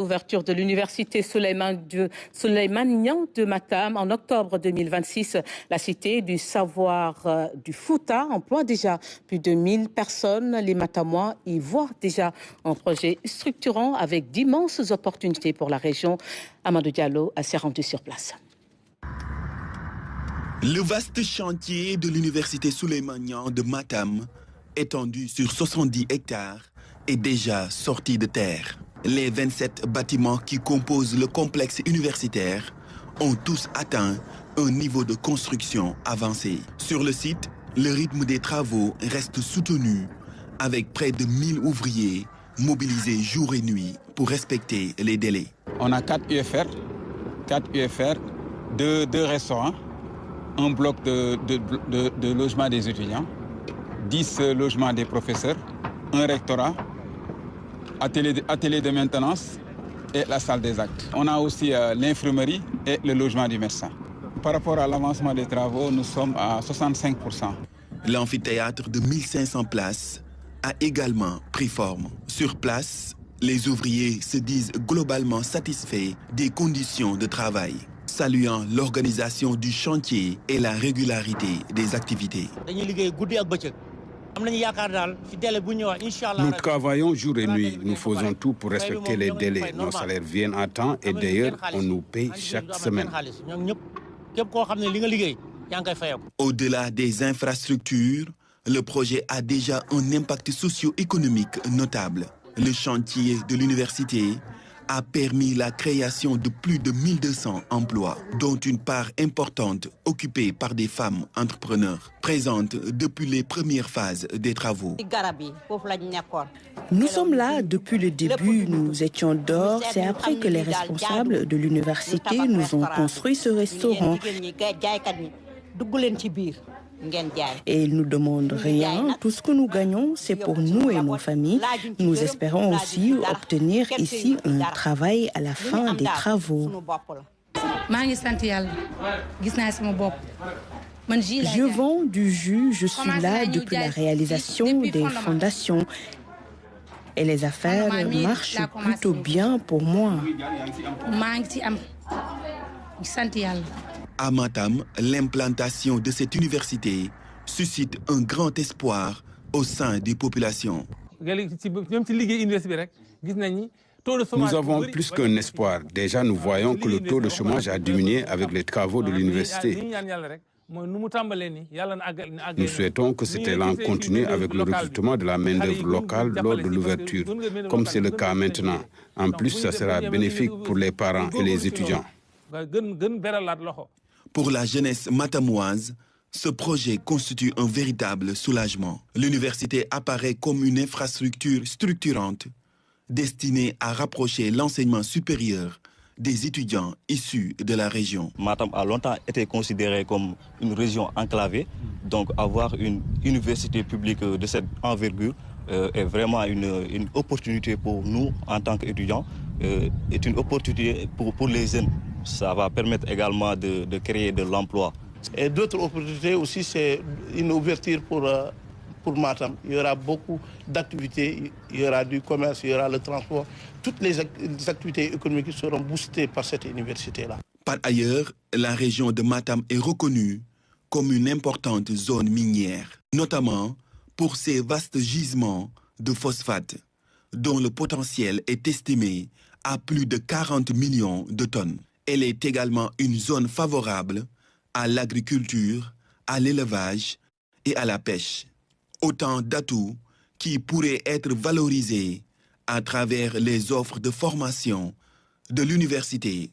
Ouverture de l'université Souleymane de Matam en octobre 2026. La cité du savoir du Fouta emploie déjà plus de 1000 personnes. Les Matamois y voient déjà un projet structurant avec d'immenses opportunités pour la région. Amadou Diallo s'est rendu sur place. Le vaste chantier de l'université Souleymane de Matam, étendu sur 70 hectares, est déjà sorti de terre. Les 27 bâtiments qui composent le complexe universitaire ont tous atteint un niveau de construction avancé. Sur le site, le rythme des travaux reste soutenu avec près de 1000 ouvriers mobilisés jour et nuit pour respecter les délais. On a 4 UFR, 2 restaurants, un bloc de logement des étudiants, 10 logements des professeurs, un rectorat, atelier de maintenance et la salle des actes. On a aussi l'infirmerie et le logement du médecin. Par rapport à l'avancement des travaux, nous sommes à 65%. L'amphithéâtre de 1500 places a également pris forme. Sur place, les ouvriers se disent globalement satisfaits des conditions de travail, saluant l'organisation du chantier et la régularité des activités. Nous travaillons jour et nuit, nous faisons tout pour respecter les délais. Nos salaires viennent à temps et d'ailleurs, on nous paye chaque semaine. Au-delà des infrastructures, le projet a déjà un impact socio-économique notable. Le chantier de l'université a permis la création de plus de 1200 emplois, dont une part importante occupée par des femmes entrepreneurs, présentes depuis les premières phases des travaux. Nous sommes là depuis le début, nous étions dehors. C'est après que les responsables de l'université nous ont construit ce restaurant. Et ils ne nous demandent rien. Tout ce que nous gagnons, c'est pour nous et nos familles. Nous espérons aussi obtenir ici un travail à la fin des travaux. Je vends du jus, je suis là depuis la réalisation des fondations. Et les affaires marchent plutôt bien pour moi. À Matam, l'implantation de cette université suscite un grand espoir au sein des populations. Nous avons plus qu'un espoir. Déjà, nous voyons que le taux de chômage a diminué avec les travaux de l'université. Nous souhaitons que cet élan continue avec le recrutement de la main-d'œuvre locale lors de l'ouverture, comme c'est le cas maintenant. En plus, ça sera bénéfique pour les parents et les étudiants. Pour la jeunesse matamoise, ce projet constitue un véritable soulagement. L'université apparaît comme une infrastructure structurante destinée à rapprocher l'enseignement supérieur des étudiants issus de la région. Matam a longtemps été considéré comme une région enclavée, donc avoir une université publique de cette envergure est vraiment une opportunité pour nous en tant qu'étudiants, est une opportunité pour les jeunes. Ça va permettre également de créer de l'emploi. Et d'autres opportunités aussi, c'est une ouverture pour Matam. Il y aura beaucoup d'activités, il y aura du commerce, il y aura le transport. Toutes les activités économiques seront boostées par cette université-là. Par ailleurs, la région de Matam est reconnue comme une importante zone minière, notamment pour ses vastes gisements de phosphate, dont le potentiel est estimé à plus de 40 millions de tonnes. Elle est également une zone favorable à l'agriculture, à l'élevage et à la pêche. Autant d'atouts qui pourraient être valorisés à travers les offres de formation de l'université.